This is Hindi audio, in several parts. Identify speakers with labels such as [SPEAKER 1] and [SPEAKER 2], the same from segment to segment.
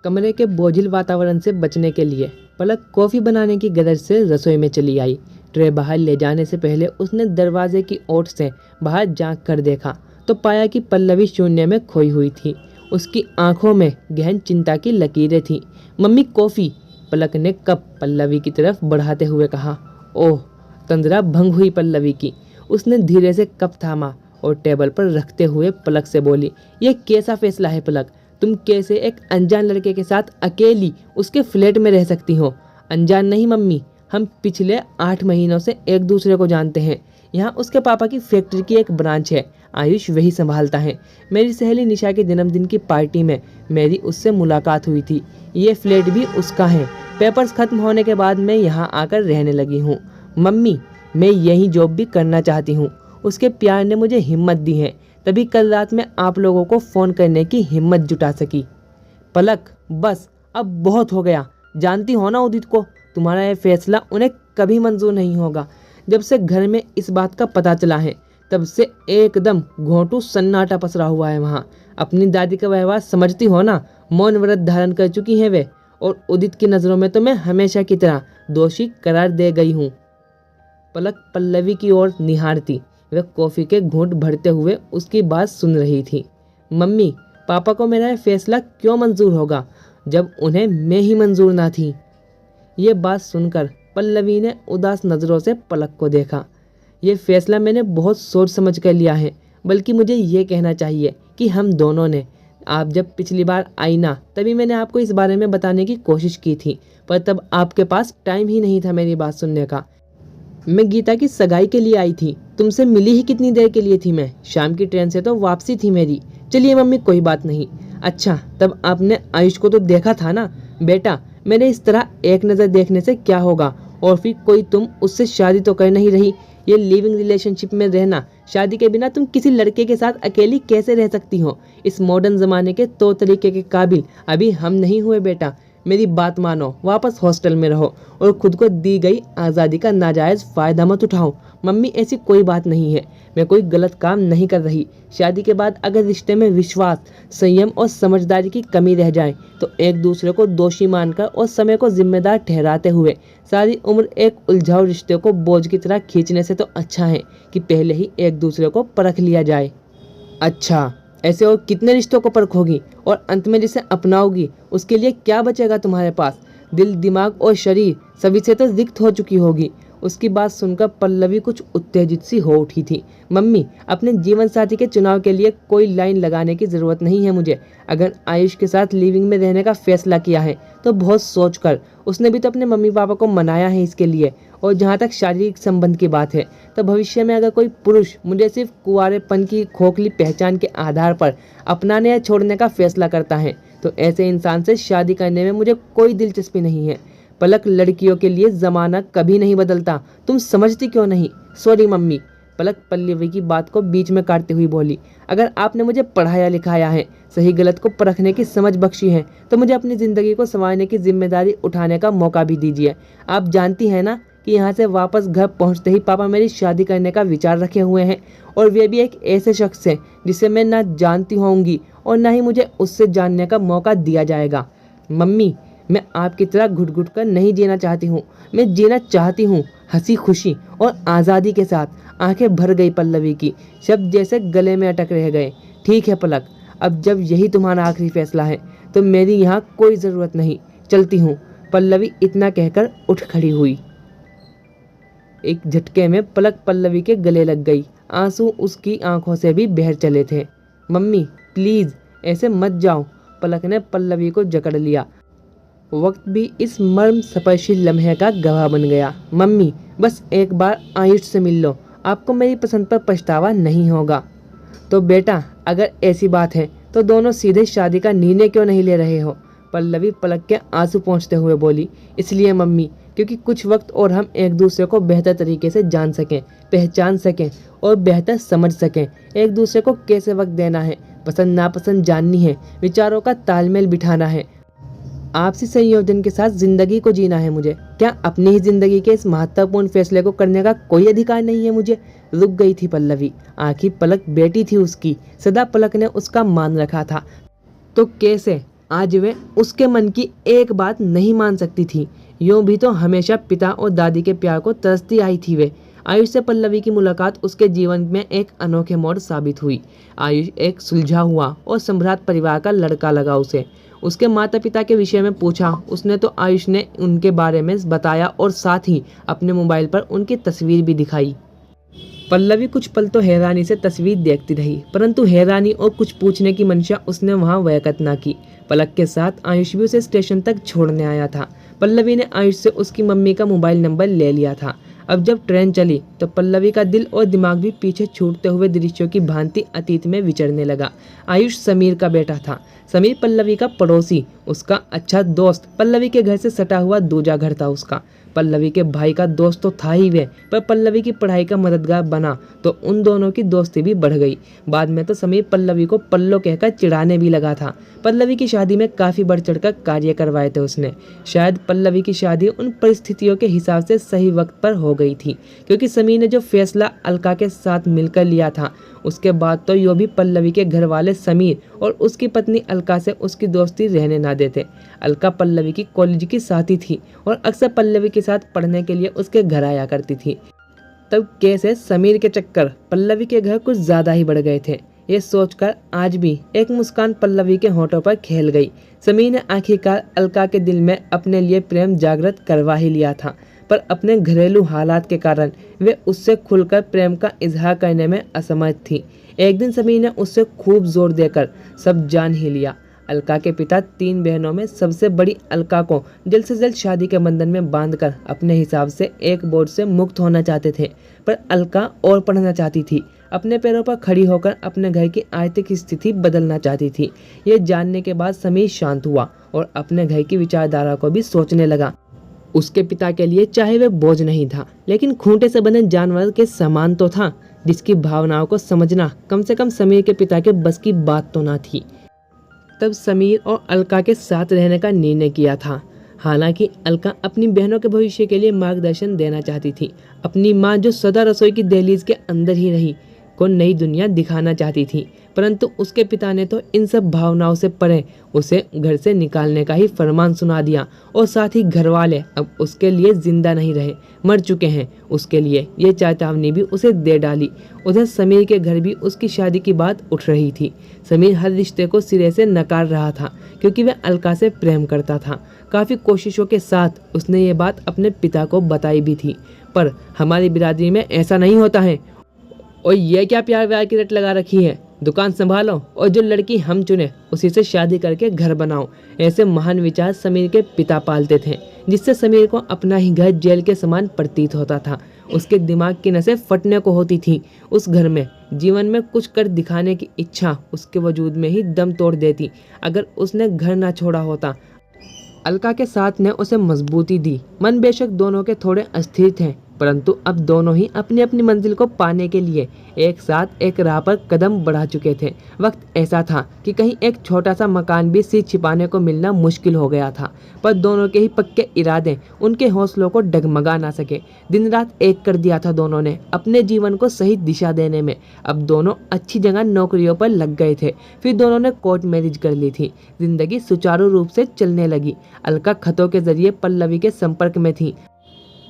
[SPEAKER 1] कमरे के बोझिल वातावरण से बचने के लिए पलक कॉफ़ी बनाने की गरज से रसोई में चली आई। ट्रे बाहर ले जाने से पहले उसने दरवाजे की ओट से बाहर झांक कर देखा तो पाया कि पल्लवी शून्य में खोई हुई थी। उसकी आंखों में गहन चिंता की लकीरें थीं। मम्मी कॉफ़ी, पलक ने कप पल्लवी की तरफ बढ़ाते हुए कहा। ओह, तंद्रा भंग हुई पल्लवी की। उसने धीरे से कप थामा और टेबल पर रखते हुए पलक से बोली, यह कैसा फैसला है पलक? तुम कैसे एक अनजान लड़के के साथ अकेली उसके फ्लैट में रह सकती हो? अनजान नहीं मम्मी, हम पिछले 8 महीनों से एक दूसरे को जानते हैं। यहाँ उसके पापा की फैक्ट्री की एक ब्रांच है, आयुष वही संभालता है। मेरी सहेली निशा के जन्मदिन की पार्टी में मेरी उससे मुलाकात हुई थी। ये फ्लैट भी उसका है। पेपर्स खत्म होने के बाद मैं यहाँ आकर रहने लगी हूँ। मम्मी, मैं यही जॉब भी करना चाहती हूँ। उसके प्यार ने मुझे हिम्मत दी है, तभी कल रात में आप लोगों को फ़ोन करने की हिम्मत जुटा सकी। पलक, बस अब बहुत हो गया। जानती हो ना उदित को, तुम्हारा यह फैसला उन्हें कभी मंजूर नहीं होगा। जब से घर में इस बात का पता चला है तब से एकदम घोंटू सन्नाटा पसरा हुआ है वहाँ। अपनी दादी का व्यवहार समझती हो ना, मौन व्रत धारण कर चुकी हैं वे, और उदित की नज़रों में तो मैं हमेशा की तरह दोषी करार दे गई हूँ। पलक पल्लवी की ओर निहारती, वह कॉफ़ी के घूंट भरते हुए उसकी बात सुन रही थी। मम्मी, पापा को मेरा फैसला क्यों मंजूर होगा जब उन्हें मैं ही मंजूर ना थी? ये बात सुनकर पल्लवी ने उदास नज़रों से पलक को देखा। ये फैसला मैंने बहुत सोच समझ कर लिया है, बल्कि मुझे ये कहना चाहिए कि हम दोनों ने। आप जब पिछली बार आई ना, तभी मैंने आपको इस बारे में बताने की कोशिश की थी, पर तब आपके पास टाइम ही नहीं था मेरी बात सुनने का। मैं गीता की सगाई के लिए आई थी, तुमसे मिली ही कितनी देर के लिए थी मैं? शाम की ट्रेन से तो वापसी थी मेरी। चलिए मम्मी, कोई बात नहीं। अच्छा, तब आपने आयुष को तो देखा था ना? बेटा, मैंने इस तरह एक नज़र देखने से क्या होगा? और फिर कोई तुम उससे शादी तो कर नहीं रही। ये लिविंग रिलेशनशिप में रहना, शादी के बिना तुम किसी लड़के के साथ अकेली कैसे रह सकती हो? इस मॉडर्न ज़माने के तौर तरीके के काबिल अभी हम नहीं हुए बेटा। मेरी बात मानो, वापस हॉस्टल में रहो और खुद को दी गई आज़ादी का नाजायज़ फ़ायदा मत उठाओ। मम्मी, ऐसी कोई बात नहीं है, मैं कोई गलत काम नहीं कर रही। शादी के बाद अगर रिश्ते में विश्वास, संयम और समझदारी की कमी रह जाए तो एक दूसरे को दोषी मानकर और समय को जिम्मेदार ठहराते हुए सारी उम्र एक उलझाऊ रिश्ते को बोझ की तरह खींचने से तो अच्छा है कि पहले ही एक दूसरे को परख लिया जाए। अच्छा, ऐसे और कितने रिश्तों को परखोगी और अंत में जिसे अपनाओगी उसके लिए क्या बचेगा तुम्हारे पास? दिल, दिमाग और शरीर सभी से तो रिक्त हो चुकी होगी। उसकी बात सुनकर पल्लवी कुछ उत्तेजित सी हो उठी थी। मम्मी, अपने जीवन साथी के चुनाव के लिए कोई लाइन लगाने की ज़रूरत नहीं है मुझे। अगर आयुष के साथ लिविंग में रहने का फैसला किया है तो बहुत सोच कर। उसने भी तो अपने मम्मी पापा को मनाया है इसके लिए। और जहाँ तक शारीरिक संबंध की बात है तो भविष्य में अगर कोई पुरुष मुझे सिर्फ कुंवारेपन की खोखली पहचान के आधार पर अपनाने या छोड़ने का फैसला करता है तो ऐसे इंसान से शादी करने में मुझे कोई दिलचस्पी नहीं है। पलक, लड़कियों के लिए ज़माना कभी नहीं बदलता, तुम समझती क्यों नहीं? सॉरी मम्मी, पलक पल्लवी की बात को बीच में काटती हुई बोली। अगर आपने मुझे पढ़ाया लिखाया है, सही गलत को परखने की समझ बख्शी है, तो मुझे अपनी ज़िंदगी को संवारने की जिम्मेदारी उठाने का मौका भी दीजिए। आप जानती हैं ना कि यहाँ से वापस घर पहुँचते ही पापा मेरी शादी करने का विचार रखे हुए हैं, और वे भी एक ऐसे शख्स से जिसे मैं ना जानती होंगी और ना ही मुझे उससे जानने का मौका दिया जाएगा। मम्मी, मैं आपकी तरह घुट घुट कर नहीं जीना चाहती हूँ। मैं जीना चाहती हूँ हंसी खुशी और आज़ादी के साथ। आंखें भर गई पल्लवी की, शब्द जैसे गले में अटक रह गए। ठीक है पलक, अब जब यही तुम्हारा आखिरी फैसला है तो मेरी यहाँ कोई ज़रूरत नहीं, चलती हूँ। पल्लवी इतना कहकर उठ खड़ी हुई। एक झटके में पलक पल्लवी के गले लग गई। आंसू उसकी आंखों से भी बह चले थे। मम्मी प्लीज़ ऐसे मत जाओ, पलक ने पल्लवी को जकड़ लिया। वक्त भी इस मर्म स्पर्शी लम्हे का गवाह बन गया। मम्मी, बस एक बार आयुष से मिल लो, आपको मेरी पसंद पर पछतावा नहीं होगा। तो बेटा, अगर ऐसी बात है तो दोनों सीधे शादी का निर्णय क्यों नहीं ले रहे हो? पल्लवी पलक के आंसू पोंछते हुए बोली। इसलिए मम्मी, क्योंकि कुछ वक्त और हम एक दूसरे को बेहतर तरीके से जान सकें, पहचान सकें और बेहतर समझ सकें। एक दूसरे को कैसे वक्त देना है, पसंद नापसंद जाननी है, विचारों का तालमेल बिठाना है। आपसी संयोजन के साथ जिंदगी को जीना है मुझे। क्या अपनी ही जिंदगी के इस महत्वपूर्ण फैसले को करने का कोई अधिकार नहीं है मुझे? रुक गई थी पल्लवी। आखिर पलक बेटी थी उसकी, सदा पलक ने उसका मान रखा था। तो कैसे आज वे उसके मन की एक बात नहीं मान सकती थी। यूं भी तो हमेशा पिता और दादी के प्यार को तरसती आई थी वे। आयुष से पल्लवी की मुलाकात उसके जीवन में एक अनोखे मोड़ साबित हुई। आयुष एक सुलझा हुआ और सम्भ्रात परिवार का लड़का लगा उसे। उसके माता पिता के विषय में पूछा उसने तो आयुष ने उनके बारे में बताया और साथ ही अपने मोबाइल पर उनकी तस्वीर भी दिखाई। पल्लवी कुछ पल तो हैरानी से तस्वीर देखती रही, परंतु हैरानी और कुछ पूछने की मंशा उसने वहां व्यक्त न की। पलक के साथ आयुष भी उसे स्टेशन तक छोड़ने आया था। पल्लवी ने आयुष से उसकी मम्मी का मोबाइल नंबर ले लिया था। अब जब ट्रेन चली तो पल्लवी का दिल और दिमाग भी पीछे छूटते हुए दृश्यों की भांति अतीत में विचरने लगा। आयुष समीर का बेटा था। समीर पल्लवी का पड़ोसी, उसका अच्छा दोस्त। पल्लवी के घर से सटा हुआ दूजा घर था उसका। पल्लवी के भाई का दोस्त तो था ही वे, पर पल्लवी की पढ़ाई का मददगार बना तो उन दोनों की दोस्ती भी बढ़ गई। बाद में तो समीर पल्लवी को पल्लो कहकर चिढ़ाने भी लगा था। पल्लवी की शादी में काफ़ी बढ़ चढ़कर कार्य करवाए थे उसने। शायद पल्लवी की शादी उन परिस्थितियों के हिसाब से सही वक्त पर हो गई थी, क्योंकि समीर ने जो फैसला अलका के साथ मिलकर लिया था उसके बाद तो यो भी पल्लवी के घर वाले समीर और उसकी पत्नी अलका से उसकी दोस्ती रहने ना देते। अलका पल्लवी की कॉलेज की साथी थी और अक्सर पल्लवी के साथ पढ़ने के लिए उसके घर आया करती थी। तब कैसे समीर के चक्कर पल्लवी के घर कुछ ज़्यादा ही बढ़ गए थे। ये सोचकर आज भी एक मुस्कान पल्लवी के होठों पर खेल गई। समीर ने आखिरकार अलका के दिल में अपने लिए प्रेम जागृत करवा ही लिया था, पर अपने घरेलू हालात के कारण वे उससे खुलकर प्रेम का इजहार करने में असमर्थ थी। एक दिन समीर ने उससे खूब जोर देकर सब जान ही लिया। अलका के पिता 3 बहनों में सबसे बड़ी अलका को जल्द से जल्द शादी के बंधन में बांधकर अपने हिसाब से एक बोझ से मुक्त होना चाहते थे, पर अलका और पढ़ना चाहती थी। अपने पैरों पर खड़ी होकर अपने घर की आर्थिक स्थिति बदलना चाहती थी। ये जानने के बाद समीर शांत हुआ और अपने घर की विचारधारा को भी सोचने लगा। उसके पिता के लिए चाहे वह बोझ नहीं था, लेकिन खूंटे से बने जानवर के समान तो था, जिसकी भावनाओं को समझना कम से कम समीर के पिता के बस की बात तो ना थी। तब समीर और अलका के साथ रहने का निर्णय किया था। हालांकि अलका अपनी बहनों के भविष्य के लिए मार्गदर्शन देना चाहती थी। अपनी माँ जो सदा रसोई की दहलीज के अंदर ही रही को नई दुनिया दिखाना चाहती थी, परंतु उसके पिता ने तो इन सब भावनाओं से परे उसे घर से निकालने का ही फरमान सुना दिया और साथ ही घर वाले अब उसके लिए जिंदा नहीं रहे, मर चुके हैं उसके लिए, ये चेतावनी भी उसे दे डाली। उधर समीर के घर भी उसकी शादी की बात उठ रही थी। समीर हर रिश्ते को सिरे से नकार रहा था, क्योंकि वह अलका से प्रेम करता था। काफ़ी कोशिशों के साथ उसने ये बात अपने पिता को बताई भी थी, पर हमारी बिरादरी में ऐसा नहीं होता है। और ये क्या प्यार व्यार की रट लगा रखी है, दुकान संभालो और जो लड़की हम चुने उसी से शादी करके घर बनाओ। ऐसे महान विचार समीर के पिता पालते थे, जिससे समीर को अपना ही घर जेल के समान प्रतीत होता था। उसके दिमाग की नसें फटने को होती थी। उस घर में जीवन में कुछ कर दिखाने की इच्छा उसके वजूद में ही दम तोड़ देती। अगर उसने घर ना छोड़ा होता। अलका के साथ ने उसे मजबूती दी। मन बेशक दोनों के थोड़े अस्थिर थे, परंतु अब दोनों ही अपनी अपनी मंजिल को पाने के लिए एक साथ एक राह पर कदम बढ़ा चुके थे। वक्त ऐसा था कि कहीं एक छोटा सा मकान भी सिर छिपाने को मिलना मुश्किल हो गया था, पर दोनों के ही पक्के इरादे उनके हौसलों को डगमगा ना सके। दिन रात एक कर दिया था दोनों ने अपने जीवन को सही दिशा देने में। अब दोनों अच्छी जगह नौकरियों पर लग गए थे। फिर दोनों ने कोर्ट मैरिज कर ली थी। जिंदगी सुचारू रूप से चलने लगी। अलका खतों के जरिए पल्लवी के संपर्क में थी।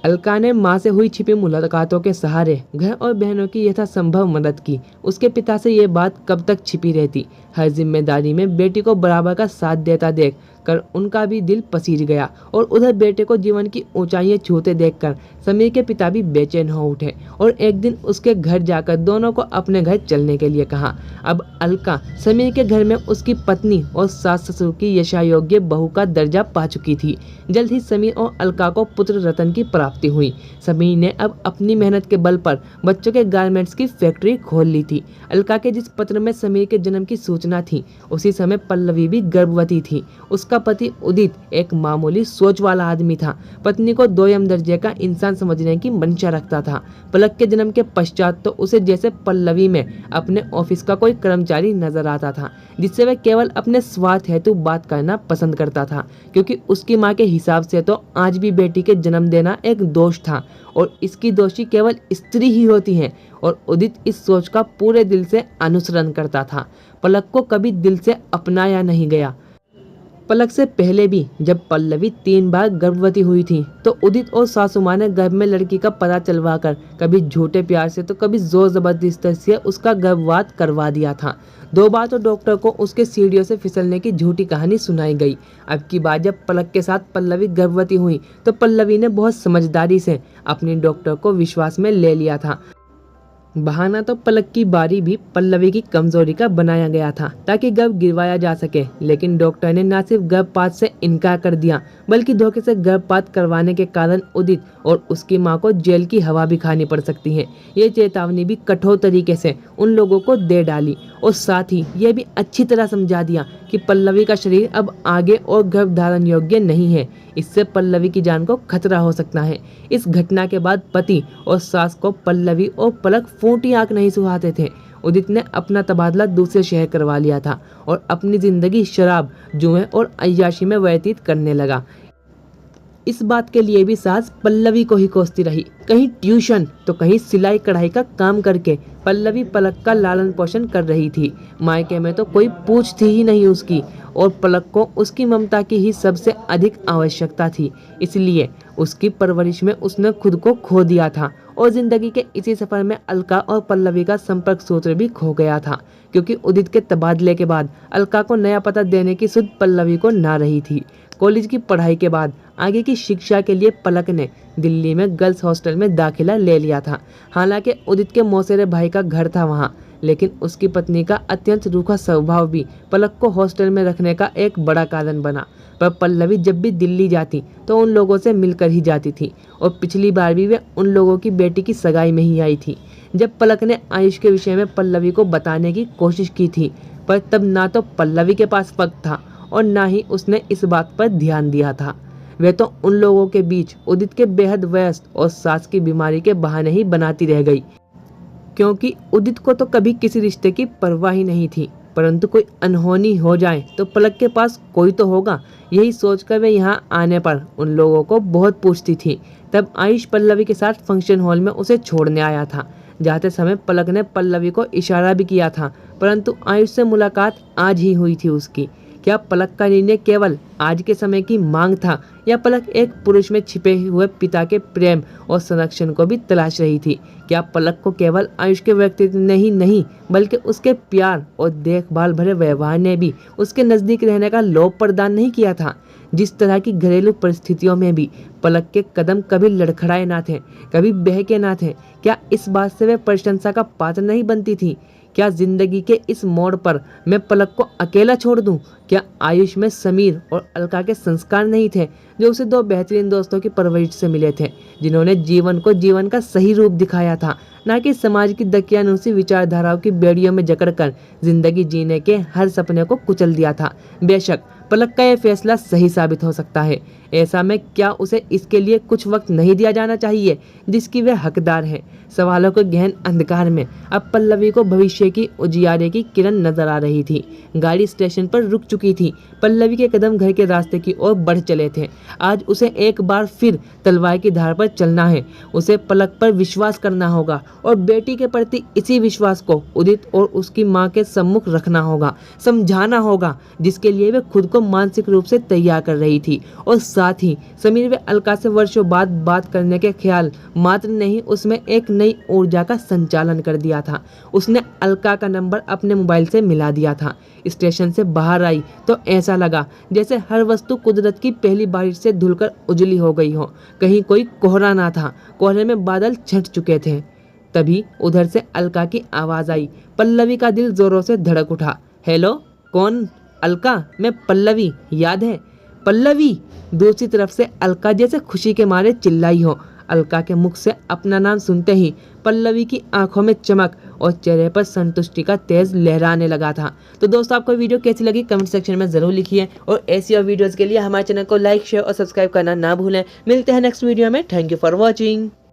[SPEAKER 1] अलका ने माँ से हुई छिपी मुलाकातों के सहारे घर और बहनों की यथासंभव मदद की। उसके पिता से ये बात कब तक छिपी रहती। हर जिम्मेदारी में बेटी को बराबर का साथ देता देख कर उनका भी दिल पसीज गया, और उधर बेटे को जीवन की ऊंचाइयां छूते देखकर समीर के पिता भी बेचैन हो उठे और एक दिन उसके घर जाकर दोनों को अपने घर चलने के लिए कहा। अब अलका समीर के घर में उसकी पत्नी और सास ससुर की यशायोग्य बहू का दर्जा पा चुकी थी। जल्द ही समीर और अलका को पुत्र रतन की प्राप्ति हुई। समीर ने अब अपनी मेहनत के बल पर बच्चों के गारमेंट्स की फैक्ट्री खोल ली थी। अलका के जिस पत्र में समीर के जन्म की सूचना थी, उसी समय पल्लवी भी गर्भवती थी। उसका पति उदित एक मामूली सोच वाला आदमी था। पत्नी को दोयम दर्जे का इंसान समझने की मंशा रखता था। पलक के जन्म के पश्चात तो उसे जैसे पल्लवी में अपने ऑफिस का कोई कर्मचारी नजर आता था, जिससे वह केवल अपने स्वार्थ हेतु बात करना पसंद करता था, क्योंकि उसकी माँ के हिसाब से तो आज भी बेटी के जन्म देना एक दोष था और इसकी दोषी केवल स्त्री ही होती है। और उदित इस सोच का पूरे दिल से अनुसरण करता था। पलक को कभी दिल से अपनाया नहीं गया। पलक से पहले भी जब पल्लवी 3 बार गर्भवती हुई थी तो उदित और सासू माँ ने गर्भ में लड़की का पता चलवाकर कभी झूठे प्यार से तो कभी जोर जबरदस्ती से उसका गर्भवात करवा दिया था। 2 बार तो डॉक्टर को उसके सीढ़ियों से फिसलने की झूठी कहानी सुनाई गई। अब की बार जब पलक के साथ पल्लवी गर्भवती हुई तो पल्लवी ने बहुत समझदारी से अपनी डॉक्टर को विश्वास में ले लिया था। बहाना तो पलक की बारी भी पल्लवी की कमजोरी का बनाया गया था ताकि गर्भ गिरवाया जा सके, लेकिन डॉक्टर ने न सिर्फ गर्भपात से इनकार कर दिया बल्कि धोखे से गर्भपात करवाने के कारण उदित और उसकी मां को जेल की हवा भी खानी पड़ सकती है। ये चेतावनी भी कठोर तरीके से उन लोगों को दे डाली और साथ ही ये भी अच्छी तरह समझा दिया कि पल्लवी का शरीर अब आगे और गर्भ धारण योग्य नहीं है। इससे पल्लवी की जान को खतरा हो सकता है। इस घटना के बाद पति और सास को पल्लवी और पलक फूटी आंख नहीं सुहाते थे। उदित ने अपना तबादला दूसरे शहर करवा लिया था और अपनी जिंदगी शराब, जुए और अय्याशी में व्यतीत करने लगा। इस बात के लिए भी सास पल्लवी को ही कोसती रही। कहीं ट्यूशन तो कहीं सिलाई कढ़ाई का काम करके पल्लवी पलक का लालन पोषण कर रही थी। मायके में तो कोई पूछती ही नहीं उसकी और पलक को उसकी ममता की ही सबसे अधिक आवश्यकता थी। इसलिए उसकी परवरिश में उसने खुद को खो दिया था और जिंदगी के इसी सफर में अलका और पल्लवी का संपर्क सूत्र भी खो गया था, क्योंकि उदित के तबादले के बाद अलका को नया पता देने की सुध पल्लवी को ना रही थी। कॉलेज की पढ़ाई के बाद आगे की शिक्षा के लिए पलक ने दिल्ली में गर्ल्स हॉस्टल में दाखिला ले लिया था। हालांकि उदित के मौसेरे भाई का घर था वहां, लेकिन उसकी पत्नी का अत्यंत रूखा स्वभाव भी पलक को हॉस्टल में रखने का एक बड़ा कारण बना। पर पल्लवी जब भी दिल्ली जाती तो उन लोगों से मिलकर ही जाती थी और पिछली बार भी वे उन लोगों की बेटी की सगाई में ही आई थी। जब पलक ने आयुष के विषय में पल्लवी को बताने की कोशिश की थी, पर तब ना तो पल्लवी के पास वक्त था और ना ही उसने इस बात पर ध्यान दिया था। वे तो उन लोगों के बीच उदित के बेहद व्यस्त और सास की बीमारी के बहाने ही बनाती रह गई, क्योंकि उदित को तो कभी किसी रिश्ते की परवाह ही नहीं थी। परंतु कोई अनहोनी हो जाए तो पलक के पास कोई तो होगा, यही सोचकर वे यहाँ आने पर उन लोगों को बहुत पूछती थी। तब आयुष पल्लवी के साथ फंक्शन हॉल में उसे छोड़ने आया था। जाते समय पलक ने पल्लवी को इशारा भी किया था, परंतु आयुष से मुलाकात आज ही हुई थी उसकी। क्या पलक का निर्णय केवल आज के समय की मांग था या पलक एक पुरुष में छिपे हुए पिता के प्रेम और संरक्षण को भी तलाश रही थी? क्या पलक को केवल आयुष के व्यक्तित्व ने ही नहीं बल्कि उसके प्यार और देखभाल भरे व्यवहार ने भी उसके नजदीक रहने का लोभ प्रदान नहीं किया था? जिस तरह की घरेलू परिस्थितियों में भी पलक के कदम कभी लड़खड़ाए ना थे, कभी बहके ना थे, क्या इस बात से वे प्रशंसा का पात्र नहीं बनती थी? क्या जिंदगी के इस मोड़ पर मैं पलक को अकेला छोड़ दूं? क्या आयुष में समीर और अलका के संस्कार नहीं थे, जो उसे 2 बेहतरीन दोस्तों की परवरिश से मिले थे, जिन्होंने जीवन को जीवन का सही रूप दिखाया था, ना कि समाज की दकियानूसी विचारधाराओं की बेड़ियों में जकड़कर जिंदगी जीने के हर सपने को कुचल दिया था। बेशक पलक का यह फैसला सही साबित हो सकता है। ऐसा में क्या उसे इसके लिए कुछ वक्त नहीं दिया जाना चाहिए जिसकी वे हकदार है? सवालों के गहन अंधकार में अब पल्लवी को भविष्य की उजियारे की किरण नजर आ रही थी। गाड़ी स्टेशन पर रुक चुकी थी। पल्लवी के कदम घर के रास्ते की ओर बढ़ चले थे। आज उसे एक बार फिर तलवार की धार पर चलना है। उसे पलक पर विश्वास करना होगा और बेटी के प्रति इसी विश्वास को उदित और उसकी माँ के सम्मुख रखना होगा, समझाना होगा, जिसके लिए वे खुद को मानसिक रूप से तैयार कर रही थी। और साथ ही समीर व अलका से वर्षों बाद बात करने के ख्याल मात्र ने ही उसमें एक नई ऊर्जा का संचालन कर दिया था। उसने अलका का नंबर अपने मोबाइल से मिला दिया था। स्टेशन से बाहर आई तो ऐसा लगा जैसे हर वस्तु कुदरत की पहली बारिश से धुलकर उजली हो गई हो। कहीं कोई कोहरा ना था, कोहरे में बादल छंट चुके थे। तभी उधर से अलका की आवाज आई। पल्लवी का दिल जोरों से धड़क उठा। हेलो, कौन? अलका, मैं पल्लवी, याद है? पल्लवी! दूसरी तरफ से अलका जैसे खुशी के मारे चिल्लाई हो। अलका के मुख से अपना नाम सुनते ही पल्लवी की आंखों में चमक और चेहरे पर संतुष्टि का तेज लहराने लगा था। तो दोस्तों, आपको वीडियो कैसी लगी कमेंट सेक्शन में जरूर लिखिए और ऐसी और वीडियोस के लिए हमारे चैनल को लाइक, शेयर और सब्सक्राइब करना ना भूलें। मिलते हैं नेक्स्ट वीडियो में। Thank you for watching.